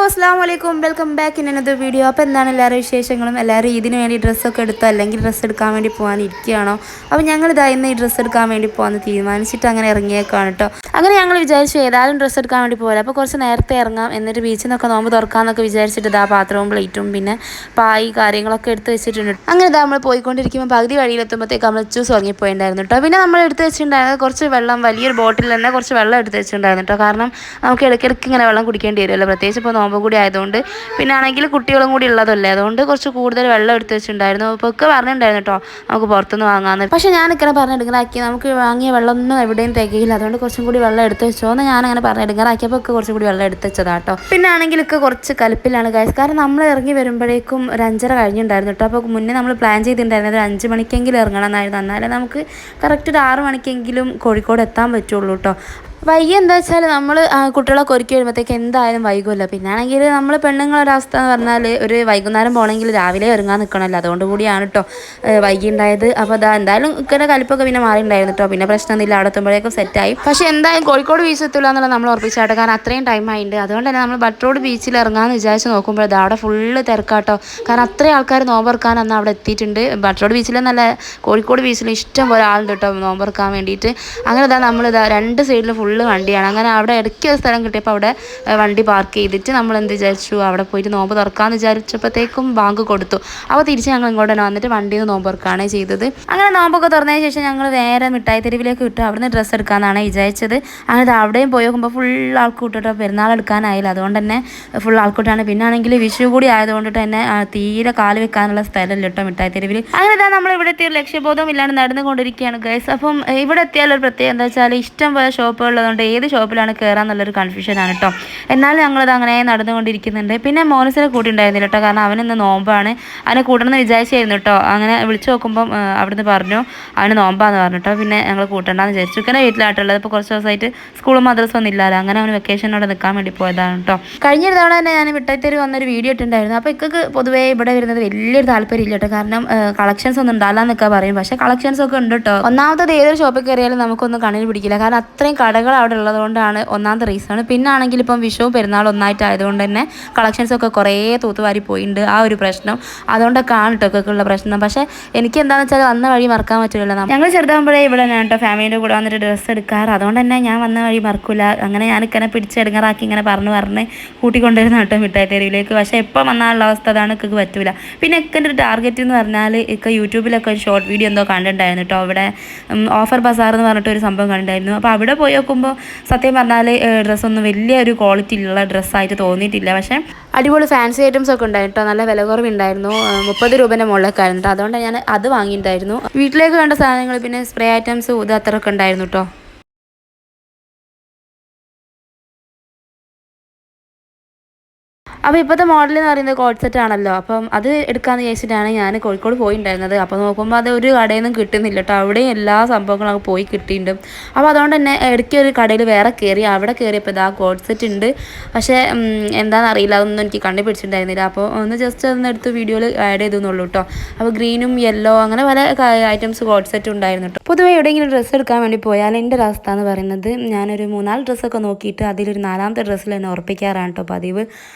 അസ്സലാമു അലൈക്കും welcome back in another video. അപ്പോൾ എന്താണ് എല്ലാവരും വിശേഷങ്ങളും? എല്ലാവരും ഇതിന് വേണ്ടി ഡ്രസ്സൊക്കെ എടുത്തോ അല്ലെങ്കിൽ ഡ്രസ്സ് എടുക്കാൻ വേണ്ടി പോകാനിരിക്കുകയാണോ? അപ്പോൾ ഞങ്ങൾ ഇന്ന് ഈ ഡ്രസ്സ് എടുക്കാൻ വേണ്ടി പോകാമെന്ന് തീരുമാനിച്ചിട്ട് അങ്ങനെ ഇറങ്ങിയേക്കാണ് കേട്ടോ. അങ്ങനെ ഞങ്ങൾ വിചാരിച്ചു ഏതായാലും ഡ്രസ്സ് എടുക്കാൻ വേണ്ടി പോകാം, അപ്പോൾ കുറച്ച് നേരത്തെ ഇറങ്ങാം, എന്നിട്ട് ബീച്ചിൽ നിന്നൊക്കെ നോമ്പ് തുറക്കാമെന്നൊക്കെ വിചാരിച്ചിട്ട് ഇതാ പാത്രവും പ്ലേറ്റും പിന്നെ പായി കാര്യങ്ങളൊക്കെ എടുത്ത് വെച്ചിട്ടുണ്ട്. അങ്ങനെ നമ്മൾ പോയിക്കൊണ്ടിരിക്കുമ്പോൾ പകുതി വഴിയിലെത്തുമ്പോഴത്തേക്ക് നമ്മൾ ജ്യൂസ് ഉറങ്ങിപ്പോയിട്ടുണ്ടായിരുന്നു കേട്ടോ. പിന്നെ നമ്മൾ എടുത്ത് വെച്ചിട്ടുണ്ടായിരുന്നത് കുറച്ച് വെള്ളം, വലിയൊരു ബോട്ടിൽ തന്നെ കുറച്ച് വെള്ളം എടുത്ത് വെച്ചിട്ടുണ്ടായിരുന്നു കേട്ടോ. കാരണം നമുക്ക് ഇടയ്ക്കിടയ്ക്ക് ഇങ്ങനെ വെള്ളം കുടിക്കേണ്ടി വരുമല്ലോ, പ്രത്യേകിച്ച് ഇപ്പോൾ നോമ്പ് കൂടി ആയതുകൊണ്ട്. പിന്നെ ആണെങ്കിൽ കുട്ടികളും കൂടി ഉള്ളതല്ലേ, അതുകൊണ്ട് കുറച്ച് കൂടുതൽ വെള്ളം എടുത്ത് വെച്ചിട്ടുണ്ടായിരുന്നു. അപ്പോൾ ഒക്കെ പറഞ്ഞിട്ടുണ്ടായിരുന്നു കേട്ടോ നമുക്ക് പുറത്തുനിന്ന് വാങ്ങാമെന്ന്. പക്ഷേ ഞാനിങ്ങനെ പറഞ്ഞിടുങ്ങറാക്കി നമുക്ക് വാങ്ങിയ വെള്ളമൊന്നും എവിടെയും തികയില്ല, അതുകൊണ്ട് കുറച്ചും കൂടി വെള്ളം എടുത്ത് വെച്ചോ എന്ന് ഞാനങ്ങനെ പറഞ്ഞിടുങ്ങറാക്കിയപ്പോൾ ഒക്കെ കുറച്ചും കൂടി വെള്ളം എടുത്ത് വെച്ചതാട്ടോ. പിന്നെ ആണെങ്കിലൊക്കെ കുറച്ച് കലിപ്പിലാണ് ഗൈസ്, കാരണം നമ്മൾ ഇറങ്ങി വരുമ്പോഴേക്കും ഒരു 5:30 കഴിഞ്ഞിട്ടുണ്ടായിരുന്നു കേട്ടോ. അപ്പോൾ മുന്നേ നമ്മൾ പ്ലാൻ ചെയ്തിട്ടുണ്ടായിരുന്നത് 5 മണിക്കെങ്കിലും ഇറങ്ങണം എന്നായിരുന്നു, എന്നാലേ നമുക്ക് കറക്റ്റ് ഒരു 6 മണിക്കെങ്കിലും കോഴിക്കോട് എത്താൻ പറ്റുള്ളൂ കേട്ടോ. വൈകി എന്താ വെച്ചാൽ നമ്മൾ കുട്ടികളൊക്കെ ഒരുക്കി വരുമ്പോഴത്തേക്ക് എന്തായാലും വൈകുമല്ലോ. പിന്നെ ആണെങ്കിൽ നമ്മൾ പെണ്ണുങ്ങളൊരവസ്ഥ എന്ന് പറഞ്ഞാൽ ഒരു വൈകുന്നേരം പോകണമെങ്കിൽ രാവിലെ ഇറങ്ങാൻ നിൽക്കണമല്ലോ, അതുകൊണ്ട് കൂടിയാണ് കേട്ടോ വൈകി ഉണ്ടായത്. അപ്പോൾ അതാ എന്തായാലും ഇക്കടെ കലിപ്പൊക്കെ പിന്നെ മാറിയിട്ടുണ്ടായിരുന്നു കേട്ടോ. പിന്നെ പ്രശ്നമൊന്നുമില്ല, അവിടെ എത്തുമ്പോഴേക്കും സെറ്റായി. പക്ഷേ എന്തായാലും കോഴിക്കോട് ബീച്ച് എത്തില്ല എന്നുള്ള നമ്മൾ ഉറപ്പിച്ചാട്ടോ, കാരണം അത്രയും ടൈം ആയിട്ടുണ്ട്. അതുകൊണ്ട് തന്നെ നമ്മൾ ബട്ടറോഡ് ബീച്ചിൽ ഇറങ്ങാമെന്ന് വിചാരിച്ച് നോക്കുമ്പോൾ അത് അവിടെ ഫുള്ള് തിരക്കാട്ടോ, കാരണം അത്രയും ആൾക്കാർ നോമ്പറക്കാൻ അന്ന് അവിടെ എത്തിയിട്ടുണ്ട്. ബട്ടറോഡ് ബീച്ചിൽ നല്ല കോഴിക്കോട് ബീച്ചിൽ ഇഷ്ടം പോലെ ആളുണ്ട് കേട്ടോ നോമ്പറക്കാൻ വേണ്ടിയിട്ട്. അങ്ങനെ ഇതാ നമ്മളിതാ രണ്ട് സൈഡിൽ ഫുള്ള് വണ്ടിയാണ്. അങ്ങനെ അവിടെ ഇടയ്ക്ക് ഒരു സ്ഥലം കിട്ടിയപ്പോൾ അവിടെ വണ്ടി പാർക്ക് ചെയ്തിട്ട് നമ്മൾ എന്ത് വിചാരിച്ചു, അവിടെ പോയിട്ട് നോമ്പ് തുറക്കാമെന്ന് വിചാരിച്ചപ്പോഴത്തേക്കും ബാങ്ക് കൊടുത്തു. അപ്പോൾ തിരിച്ച് ഞങ്ങൾ ഇങ്ങോട്ട് തന്നെ വന്നിട്ട് വണ്ടിയിൽ നിന്ന് നോമ്പ് തുറക്കുകയാണ് ചെയ്തത്. അങ്ങനെ നോമ്പൊക്കെ തുറന്നതിന് ശേഷം ഞങ്ങൾ നേരെ മിഠായി തെരുവിലേക്ക് വിട്ടു അവിടുന്ന് ഡ്രസ്സ് എടുക്കാമെന്നാണ് വിചാരിച്ചത്. അങ്ങനെ അവിടെയും പോയി നോക്കുമ്പോൾ ഫുൾ ആൾക്കൂട്ടോ, പെരുന്നാൾ എടുക്കാനായില്ല, അതുകൊണ്ട് തന്നെ ഫുൾ ആൾക്കൂട്ടാണ്. പിന്നെ ആണെങ്കിൽ വിഷു കൂടി ആയതുകൊണ്ട് തന്നെ തീരെ കാല് വെക്കാനുള്ള സ്ഥലമില്ല കേട്ടോ മിഠായി തെരുവിൽ. അങ്ങനെ നമ്മൾ ഇവിടെ എത്തിയ ലക്ഷ്യബോധം ഇല്ലാണ്ട് നടന്നുകൊണ്ടിരിക്കുകയാണ് ഗൈസ്. അപ്പം ഇവിടെ എത്തിയാലൊരു പ്രത്യേകം എന്താ വെച്ചാൽ ഇഷ്ടം പോലെ ഷോപ്പുകളുള്ളതുകൊണ്ട് ഏത് ഷോപ്പിലാണ് കയറാന്നുള്ളൊരു കൺഫ്യൂഷനാണ് കേട്ടോ. എന്നാലും ഞങ്ങളത് അങ്ങനെ നടന്നുകൊണ്ടിരിക്കുന്നുണ്ട്. പിന്നെ മോനസിനെ കൂട്ടി ഉണ്ടായിരുന്നില്ല കേട്ടോ, കാരണം അവനിന്ന് നോമ്പാണ്, അവനെ കൂട്ടണമെന്ന് വിചാരിച്ചായിരുന്നു കേട്ടോ. അങ്ങനെ വിളിച്ചു നോക്കുമ്പം അവിടുന്ന് പറഞ്ഞു അവന് നോമ്പാന്ന് പറഞ്ഞു കേട്ടോ. പിന്നെ ഞങ്ങൾ കൂട്ടണ്ടെന്ന് വിചാരിച്ചു. ഇക്കനെ വീട്ടിലായിട്ടുള്ളത്, ഇപ്പോൾ കുറച്ച് ദിവസമായിട്ട് സ്കൂളും മദ്രസ ഒന്നും ഇല്ലാലോ, അങ്ങനെ അവന് വെക്കേഷനോടെ നിൽക്കാൻ വേണ്ടി പോയതാണ് കേട്ടോ. കഴിഞ്ഞൊരു തവണ തന്നെ ഞാൻ മിഠായിത്തെരുവ് വന്നൊരു വീഡിയോ ഇട്ടുണ്ടായിരുന്നു. അപ്പോൾ ഇക്കൊക്കെ പൊതുവേ ഇവിടെ വരുന്നത് വലിയൊരു താല്പര്യം ഇല്ല കേട്ടോ, കാരണം കളക്ഷൻസ് ഒന്നും ഉണ്ടാകാമെന്നൊക്കെ പറയും. പക്ഷേ കളക്ഷൻസ് ഒക്കെ ഉണ്ട് കേട്ടോ. ഒന്നാമത്തത് ഏതൊരു ഷോപ്പിൽ കയറിയാലും നമുക്കൊന്നും കണ്ണിൽ പിടിക്കില്ല, കാരണം അത്രയും കടകൾ അവിടെ ഉള്ളതുകൊണ്ടാണ് ഒന്നാമത്തെ റീസൺ. പിന്നെ ആണെങ്കിൽ ഇപ്പം വിഷു പെരുന്നാൾ ഒന്നായിട്ടായതുകൊണ്ട് തന്നെ കളക്ഷൻസൊക്കെ കുറേ തൂത്തുവാരി പോയിട്ടുണ്ട്, ആ ഒരു പ്രശ്നം. അതുകൊണ്ടൊക്കെ ആണ് കേട്ടോ ഒക്കെ ഉള്ള പ്രശ്നം. പക്ഷേ എനിക്ക് എന്താണെന്ന് വെച്ചാൽ വന്ന വഴി മറക്കാൻ പറ്റില്ല. ഞങ്ങൾ ചെറുതാകുമ്പോഴേ ഇവിടെ തന്നെയാണ് കേട്ടോ ഫാമിലിൻ്റെ കൂടെ വന്നിട്ട് ഡ്രസ്സ് എടുക്കാറ്, അതുകൊണ്ട് തന്നെ ഞാൻ വന്ന വഴി മറക്കില്ല. അങ്ങനെ ഞാനിങ്ങനെ പിടിച്ചെടുങ്ങറാക്കി ഇങ്ങനെ പറഞ്ഞ് കൂട്ടിക്കൊണ്ടുവരുന്ന കേട്ടോ മിഠായി തെരുവിലേക്ക്. പക്ഷേ എപ്പോൾ വന്നാലുള്ള അവസ്ഥ അതാണ് ഇക്കൊക്കെ പറ്റില്ല. പിന്നെ എൻ്റെ ഒരു ടാർഗറ്റ് എന്ന് പറഞ്ഞാൽ ഇക്ക യൂട്യൂബിലൊക്കെ ഒരു ഷോർട്ട് വീഡിയോ എന്തോ കണ്ടിട്ടുണ്ടായിരുന്നു കേട്ടോ. അവിടെ ഓഫർ ബസാർ എന്ന് പറഞ്ഞിട്ട് ഒരു സംഭവം കണ്ടിട്ടുണ്ടായിരുന്നു. അപ്പോൾ അവിടെ പോയി നോക്കുമ്പോൾ സത്യം പറഞ്ഞാൽ ഡ്രസ്സൊന്നും വലിയൊരു ക്വാളിറ്റി ഉള്ള ഡ്രസ്സായിട്ട് തോന്നിയിട്ടില്ല. പക്ഷേ അടിപൊളി ഫാൻസി ഐറ്റംസ് ഒക്കെ ഉണ്ടായിരുന്നു കേട്ടോ, നല്ല വില കുറവുണ്ടായിരുന്നു, 30 രൂപേൻ്റെ മുകളിലൊക്കെ ആയിരുന്നു കേട്ടോ. അതുകൊണ്ട് ഞാൻ അത് വാങ്ങിയിട്ടുണ്ടായിരുന്നു. വീട്ടിലേക്ക് വേണ്ട സാധനങ്ങൾ പിന്നെ സ്പ്രേ ഐറ്റംസ് ഇത് അത്രയൊക്കെ ഉണ്ടായിരുന്നു കേട്ടോ. അപ്പോൾ ഇപ്പോഴത്തെ മോഡൽ എന്ന് പറയുന്നത് കോഡ് സെറ്റ് ആണല്ലോ, അപ്പം അത് എടുക്കാമെന്ന് വിചാരിച്ചിട്ടാണ് ഞാൻ കോഴിക്കോട് പോയിട്ടുണ്ടായിരുന്നത്. അപ്പോൾ നോക്കുമ്പോൾ അത് ഒരു കടയിൽ നിന്നും കിട്ടുന്നില്ല കേട്ടോ, അവിടെയും എല്ലാ സംഭവങ്ങളും പോയി കിട്ടിയിട്ടുണ്ട്. അപ്പോൾ അതുകൊണ്ട് തന്നെ ഇടയ്ക്ക് ഒരു കടയിൽ വേറെ കയറി, അവിടെ കയറിയപ്പോൾ ഇതാ കോഡ് സെറ്റ് ഉണ്ട്. പക്ഷേ എന്താണെന്നറിയില്ല, അതൊന്നും എനിക്ക് കണ്ടുപിടിച്ചിട്ടുണ്ടായിരുന്നില്ല. അപ്പോൾ ഒന്ന് ജസ്റ്റ് അതൊന്ന് എടുത്ത് വീഡിയോയിൽ ആഡ് ചെയ്തെന്നുള്ളൂ കേട്ടോ. അപ്പോൾ ഗ്രീനും യെല്ലോ അങ്ങനെ പല ഐറ്റംസ് കോഡ് സെറ്റ് ഉണ്ടായിരുന്നു കേട്ടോ. പൊതുവെ എവിടെയെങ്കിലും ഡ്രസ്സ് എടുക്കാൻ വേണ്ടി പോയാൽ എൻ്റെ ഒരു അവസ്ഥ എന്ന് പറയുന്നത് ഞാനൊരു 3-4 ഡ്രസ്സൊക്കെ നോക്കിയിട്ട് അതിലൊരു 4ാമത്തെ ഡ്രസ്സിൽ തന്നെ ഉറപ്പിക്കാറാണ് കേട്ടോ പതിവ്.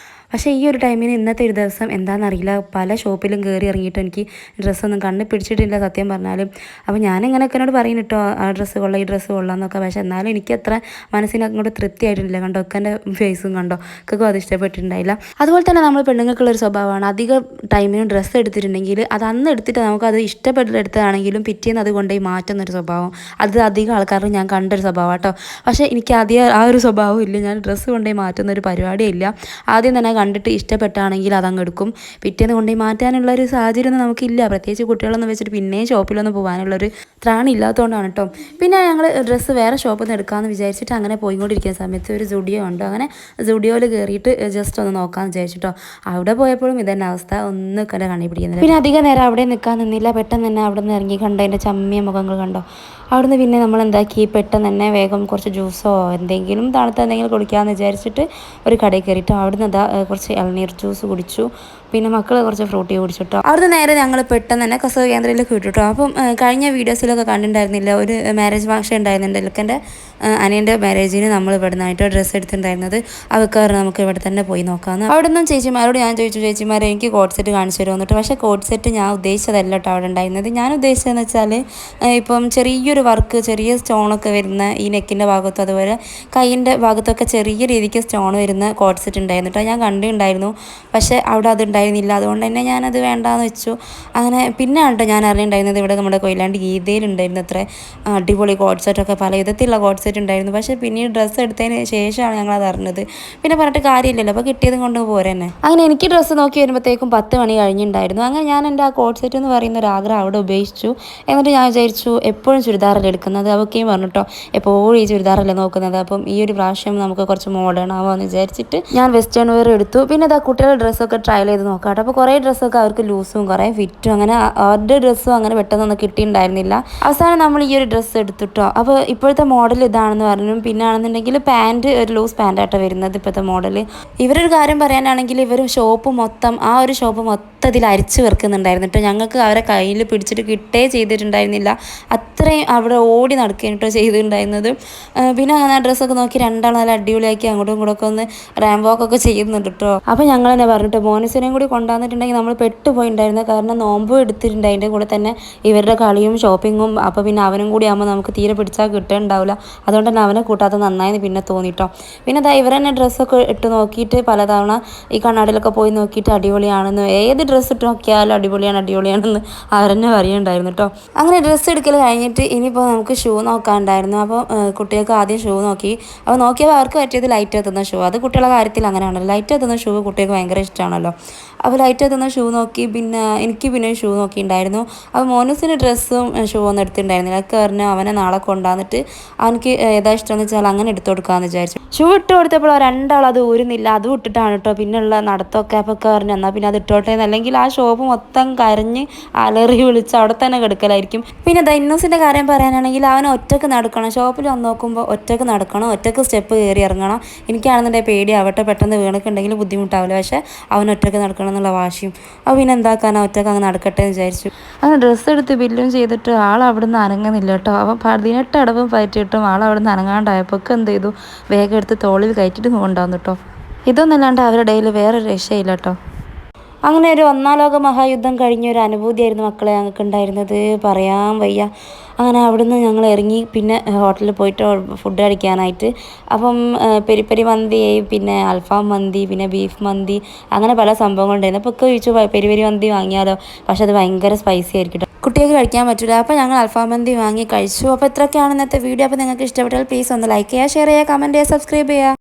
പക്ഷേ ഈ ഒരു ടൈമിന് ഇന്നത്തെ ഒരു ദിവസം എന്താണെന്നറിയില്ല, പല ഷോപ്പിലും കയറി ഇറങ്ങിയിട്ട് എനിക്ക് ഡ്രസ്സൊന്നും കണ്ണ് പിടിച്ചിട്ടില്ല സത്യം പറഞ്ഞാലും. അപ്പോൾ ഞാനിങ്ങനെയൊക്കെ എന്നോട് പറയും കേട്ടോ ആ ഡ്രസ്സ് കൊള്ളാം ഈ ഡ്രസ്സ് കൊള്ളാം എന്നൊക്കെ. പക്ഷേ എന്നാലും എനിക്ക് അത്ര മനസ്സിന് അങ്ങോട്ട് തൃപ്തി ആയിട്ടില്ല. കണ്ടോ ഒക്കെ എൻ്റെ ഫേസും കണ്ടോ ഒക്കെ അത് ഇഷ്ടപ്പെട്ടിട്ടുണ്ടായില്ല. അതുപോലെ തന്നെ നമ്മൾ പെണ്ണുങ്ങൾക്കുള്ളൊരു സ്വഭാവമാണ്, അധികം ടൈമിനും ഡ്രസ്സ് എടുത്തിട്ടുണ്ടെങ്കിൽ അത് അന്ന് എടുത്തിട്ട് നമുക്കത് ഇഷ്ടപ്പെട്ടെടുത്തതാണെങ്കിലും പിറ്റേന്ന് അത് കൊണ്ടുപോയി മാറ്റുന്നൊരു സ്വഭാവം, അത് അധികം ആൾക്കാരും ഞാൻ കണ്ടൊരു സ്വഭാവം കേട്ടോ. പക്ഷേ എനിക്ക് ആദ്യം ആ ഒരു സ്വഭാവം ഇല്ല, ഞാൻ ഡ്രസ്സ് കൊണ്ടുപോയി മാറ്റുന്നൊരു പരിപാടിയില്ല. ആദ്യം തന്നെ കണ്ടിട്ട് ഇഷ്ടപ്പെട്ടാണെങ്കിൽ അതങ്ങ് എടുക്കും, പിറ്റേന്ന് കൊണ്ടുപോയി മാറ്റാനുള്ളൊരു സാഹചര്യമൊന്നും നമുക്കില്ല, പ്രത്യേകിച്ച് കുട്ടികളൊന്നും വെച്ചിട്ട് പിന്നെയും ഷോപ്പിലൊന്നും പോകാനുള്ളൊരു ത്രാണി ഇല്ലാത്തതുകൊണ്ടാണ് കേട്ടോ. പിന്നെ ഞങ്ങൾ ഡ്രസ്സ് വേറെ ഷോപ്പിൽ നിന്ന് എടുക്കാമെന്ന് വിചാരിച്ചിട്ട് അങ്ങനെ പോയിക്കൊണ്ടിരിക്കുന്ന സമയത്ത് ഒരു സ്റ്റുഡിയോ ഉണ്ട്. അങ്ങനെ സ്റ്റുഡിയോയിൽ കയറിയിട്ട് ജസ്റ്റ് ഒന്ന് നോക്കാമെന്ന് വിചാരിച്ചിട്ടോ. അവിടെ പോയപ്പോഴും ഇതന്നെ അവസ്ഥ, ഒന്നും കണ്ണി പിടിക്കുന്നില്ല. പിന്നെ അധികം നേരം അവിടെ നിൽക്കാൻ നിന്നില്ല, പെട്ടെന്ന് തന്നെ അവിടെ നിന്ന് ഇറങ്ങി കണ്ടോ എൻ്റെ ചമ്മിയ മുഖങ്ങൾ കണ്ടോ. അവിടുന്ന് പിന്നെ നമ്മൾ എന്താക്കി പെട്ടെന്ന് തന്നെ വേഗം കുറച്ച് ജ്യൂസോ എന്തെങ്കിലും തണുത്ത എന്തെങ്കിലും കുടിക്കാമെന്ന് വിചാരിച്ചിട്ട് ഒരു കടയിൽ കയറിയിട്ട് അവിടുന്ന് കുറച്ച് ഇളനീർ ജ്യൂസ് കുടിച്ചു. പിന്നെ മക്കൾ കുറച്ച് ഫ്രൂട്ടി കുടിച്ചു കേട്ടോ. അവിടുന്ന് നേരെ ഞങ്ങൾ പെട്ടെന്ന് തന്നെ കസവ് കേന്ദ്രത്തിലേക്ക് വിട്ടു കേട്ടോ. അപ്പം കഴിഞ്ഞ വീഡിയോസിലൊക്കെ കണ്ടിട്ടുണ്ടായിരുന്നില്ല, ഒരു മാരേജ് ഫംഗ്ഷൻ ഉണ്ടായിരുന്നുണ്ട്. ഇലക്കൻ്റെ അനിയൻ്റെ മാരേജിന് നമ്മൾ ഇവിടെ നിന്നായിട്ട് ഡ്രസ്സ് എടുത്തിട്ടുണ്ടായിരുന്നത്. അവർക്ക് നമുക്ക് ഇവിടെ തന്നെ പോയി നോക്കാമെന്ന്. അവിടെ നിന്നും ചേച്ചിമാരോട് ഞാൻ ചോദിച്ചു, ചേച്ചിമാരെ എനിക്ക് കോഡ് സെറ്റ് കാണിച്ചു തരുമോ എന്നിട്ട്. പക്ഷേ കോഡ് സെറ്റ് ഞാൻ ഉദ്ദേശിച്ചതല്ല കേട്ടോ അവിടെ ഉണ്ടായിരുന്നത്. ഞാൻ ഉദ്ദേശിച്ചതെന്ന് വെച്ചാൽ ഇപ്പം ചെറിയൊരു വർക്ക്, ചെറിയ സ്റ്റോണൊക്കെ വരുന്ന ഈ നെക്കിൻ്റെ ഭാഗത്തും അതുപോലെ കൈയിൻ്റെ ഭാഗത്തൊക്കെ ചെറിയ രീതിക്ക് സ്റ്റോൺ വരുന്ന കോഡ് സെറ്റ് ഉണ്ടായിരുന്നു കേട്ടോ. ഞാൻ കണ്ടിട്ടുണ്ടായിരുന്നു, പക്ഷേ അവിടെ അത് ഉണ്ടായിരുന്നില്ല. അതുകൊണ്ട് തന്നെ ഞാനത് വേണ്ടാന്ന് വെച്ചു. അങ്ങനെ പിന്നെ കേട്ടോ ഞാൻ അറിഞ്ഞിട്ടുണ്ടായിരുന്നത് ഇവിടെ നമ്മുടെ കൊയിലാണ്ടി ഗീതയിലുണ്ടായിരുന്നു അത്ര അടിപൊളി കോഡ് സെറ്റൊക്കെ, പല വിധത്തിലുള്ള കോഡ് സെറ്റ് ഉണ്ടായിരുന്നു. പക്ഷേ പിന്നീട് ഡ്രസ്സ് എടുത്തതിന് ശേഷമാണ് ഞങ്ങളത് അറിഞ്ഞത്. പിന്നെ പറഞ്ഞിട്ട് കാര്യമില്ലല്ലോ, അപ്പോൾ കിട്ടിയതും കൊണ്ട് പോരെ തന്നെ. അങ്ങനെ എനിക്ക് ഡ്രസ്സ് നോക്കി വരുമ്പോഴത്തേക്കും 10 മണി കഴിഞ്ഞിട്ടുണ്ടായിരുന്നു. അങ്ങനെ ഞാൻ എൻ്റെ ആ കോഡ് സെറ്റ് എന്ന് പറയുന്ന ഒരു ആഗ്രഹം അവിടെ ഉപേക്ഷിച്ചു. എന്നിട്ട് ഞാൻ വിചാരിച്ചു എപ്പോഴും ചുരിദാറല്ലേ എടുക്കുന്നത്, അവൊക്കെയും പറഞ്ഞിട്ടോ എപ്പോഴും ഈ ചുരിദാറല്ലേ നോക്കുന്നത്, അപ്പം ഈ ഒരു പ്രാവശ്യം നമുക്ക് കുറച്ച് മോഡേൺ ആവാമെന്ന് വിചാരിച്ചിട്ട് ഞാൻ വെസ്റ്റേൺ വെയർ എടുത്തു. പിന്നെ അതാ കുട്ടികളുടെ ഡ്രസ്സൊക്കെ ട്രയൽ ചെയ്ത് നോക്കാം കേട്ടോ. അപ്പോൾ കുറേ ഡ്രസ്സൊക്കെ അവർക്ക് ലൂസും കുറേ ഫിറ്റും, അങ്ങനെ അവരുടെ ഡ്രസ്സും അങ്ങനെ പെട്ടെന്നൊന്നും കിട്ടിയിട്ടുണ്ടായിരുന്നില്ല. അവസാനം നമ്മൾ ഈ ഒരു ഡ്രസ്സ് എടുത്തിട്ടോ. അപ്പോൾ ഇപ്പോഴത്തെ മോഡൽ ഇതാണെന്ന് പറഞ്ഞു. പിന്നെ ആണെന്നുണ്ടെങ്കിൽ പാൻറ്റ് ഒരു ലൂസ് പാൻറ്റായിട്ടാണ് വരുന്നത് ഇപ്പോഴത്തെ മോഡൽ. ഇവരൊരു കാര്യം പറയാനാണെങ്കിൽ ഇവർ ഷോപ്പ് മൊത്തം ആ ഒരു ഷോപ്പ് മൊത്തത്തിൽ അരിച്ചു വെറുക്കുന്നുണ്ടായിരുന്നു കേട്ടോ. ഞങ്ങൾക്ക് അവരെ കയ്യിൽ പിടിച്ചിട്ട് കിട്ടേ ചെയ്തിട്ടുണ്ടായിരുന്നില്ല, അത്രയും അവിടെ ഓടി നടക്കുകയാണ് കേട്ടോ ചെയ്തിട്ടുണ്ടായിരുന്നത്. പിന്നെ അങ്ങനെ ആ ഡ്രസ്സൊക്കെ നോക്കി രണ്ടാൾ നല്ല അടിപൊളിയാക്കി അങ്ങോട്ടും ഇങ്ങോട്ടൊക്കെ ഒന്ന് റാംബോക്കൊക്കെ ചെയ്യുന്നുണ്ട് കേട്ടോ. അപ്പോൾ ഞങ്ങൾ തന്നെ പറഞ്ഞിട്ട് മോനസിനെയും കൂടി കൊണ്ടുവന്നിട്ടുണ്ടെങ്കിൽ നമ്മൾ പെട്ടുപോയിട്ടുണ്ടായിരുന്നു. കാരണം നോമ്പും എടുത്തിട്ടുണ്ട്, അതിൻ്റെ കൂടെ തന്നെ ഇവരുടെ കളിയും ഷോപ്പിങ്ങും. അപ്പോൾ പിന്നെ അവനും കൂടി ആകുമ്പോൾ നമുക്ക് തീരെ പിടിച്ചാൽ കിട്ടുന്നുണ്ടാവില്ല. അതുകൊണ്ട് തന്നെ അവനെ കൂട്ടാത്ത നന്നായെന്ന് പിന്നെ തോന്നിട്ടോ. പിന്നെ അതാ ഇവർ തന്നെ ഡ്രസ്സൊക്കെ ഇട്ട് നോക്കിയിട്ട് പലതവണ ഈ കണ്ണാടിയിലൊക്കെ പോയി നോക്കിയിട്ട് അടിപൊളിയാണെന്ന്, ഏത് ഡ്രസ്സ് ഇട്ട് നോക്കിയാലും അടിപൊളിയാണെന്ന് അവരെന്നെ പറയുന്നുണ്ടായിരുന്നു കേട്ടോ. അങ്ങനെ ഡ്രസ്സ് എടുക്കൽ കഴിഞ്ഞിട്ട് ഇനിയിപ്പോൾ നമുക്ക് ഷൂ നോക്കാനുണ്ടായിരുന്നു. അപ്പോൾ കുട്ടികൾക്ക് ആദ്യം ഷൂ നോക്കി. അപ്പോൾ നോക്കിയപ്പോൾ അവർക്ക് പറ്റിയത് ലൈറ്റ് എത്തുന്ന ഷൂ. അത് കുട്ടികളുടെ കാര്യത്തിൽ അങ്ങനെയാണല്ലോ, ലൈറ്റ് എത്തുന്ന ഷൂ കുട്ടികൾക്ക് ഭയങ്കര ഇഷ്ടമാണല്ലോ. അപ്പോൾ ലൈറ്റ് എത്തുന്ന ഷൂ നോക്കി. പിന്നെ എനിക്ക് പിന്നെ ഷൂ നോക്കിയിട്ടുണ്ടായിരുന്നു. അപ്പോൾ മോനൂസിന് ഡ്രസ്സും ഷൂ ഒന്നും എടുത്തിട്ടുണ്ടായിരുന്നില്ല. അതൊക്കെ പറഞ്ഞു അവനെ നാളെ കൊണ്ടുവന്നിട്ട് അവനക്ക് ഏതാ ഇഷ്ടമെന്ന് വെച്ചാൽ അങ്ങനെ എടുത്തു കൊടുക്കാമെന്ന് വിചാരിച്ചു. ഷൂ ഇട്ട് കൊടുത്തപ്പോൾ രണ്ടാൾ അത് ഊരുന്നില്ല, അതും ഇട്ടിട്ടാണ് കേട്ടോ പിന്നെയുള്ള നടത്തമൊക്കെ. അപ്പോൾ പറഞ്ഞു എന്നാൽ പിന്നെ അത് ഇട്ടോട്ടെ, അല്ലെങ്കിൽ ആ ഷോപ്പ് മൊത്തം കരഞ്ഞ് അലറി വിളിച്ച് അവിടെ തന്നെ കിടക്കലായിരിക്കും. പിന്നെ ദൈനൂസിൻ്റെ കാര്യം പറയാനാണെങ്കിൽ അവൻ ഒറ്റക്ക് നടക്കണം. ഷോപ്പിൽ വന്ന് നോക്കുമ്പോൾ ഒറ്റക്ക് നടക്കണം, ഒറ്റക്ക് സ്റ്റെപ്പ് കയറി ഇറങ്ങണം. എനിക്കാണെന്നുണ്ടെങ്കിൽ പേടിയാവട്ടെ, പെട്ടെന്ന് വീണൊക്കെയുണ്ടെങ്കിൽ ബുദ്ധിമുട്ടാവില്ല. പക്ഷേ അവൻ ഒറ്റക്ക് നടക്കണം എന്നുള്ള വാശിയും. അപ്പോൾ പിന്നെ എന്താക്കാനാ, ഒറ്റക്ക് അങ്ങ് നടക്കട്ടെ എന്ന് വിചാരിച്ചു. അങ്ങനെ ഡ്രസ്സ് എടുത്ത് ബില്ലും ചെയ്തിട്ട് ആൾ അവിടെ നിന്ന് അനങ്ങുന്നില്ല കേട്ടോ. അപ്പോൾ 18 അടവും പറ്റിയിട്ടും ആൾ അവിടെ നിന്ന് അനങ്ങാണ്ടായപ്പോൾ എന്ത് ചെയ്തു, വേഗം എടുത്ത് തോളിൽ കയറ്റിയിട്ട് കൊണ്ടുവന്നു കേട്ടോ. ഇതൊന്നല്ലാണ്ട് അവരുടെ ഇടയിൽ വേറൊരു രക്ഷയില്ല കേട്ടോ. അങ്ങനെ ഒരു ഒന്നാം ലോക മഹായുദ്ധം കഴിഞ്ഞ ഒരു അനുഭൂതിയായിരുന്നു മക്കളെ ഞങ്ങൾക്ക് ഉണ്ടായിരുന്നത്, പറയാൻ വയ്യ. അങ്ങനെ അവിടുന്ന് ഞങ്ങൾ ഇറങ്ങി പിന്നെ ഹോട്ടലിൽ പോയിട്ട് ഫുഡ് കഴിക്കാനായിട്ട്. അപ്പം പെരി പെരി മന്തി, പിന്നെ അൽഫാം മന്തി, പിന്നെ ബീഫ് മന്തി, അങ്ങനെ പല സംഭവങ്ങളുണ്ടായിരുന്നു. അപ്പോൾ ഒക്കെ ചോദിച്ചു പെരി പെരി മന്തി വാങ്ങിയാലോ, പക്ഷെ അത് ഭയങ്കര സ്പൈസി ആയിരിക്കും, കുട്ടികൾക്ക് കഴിക്കാൻ പറ്റില്ല. അപ്പോൾ ഞങ്ങൾ അൽഫാം മന്തി വാങ്ങി കഴിച്ചു. അപ്പോൾ ഇത്രയൊക്കെയാണ് ഇന്നത്തെ വീഡിയോ. അപ്പോൾ നിങ്ങൾക്ക് ഇഷ്ടപ്പെട്ടാൽ പ്ലീസ് ഒന്ന് ലൈക്ക് ചെയ്യുക, ഷെയർ ചെയ്യുക, കമൻറ്റ് ചെയ്യുക, സബ്സ്ക്രൈബ് ചെയ്യുക.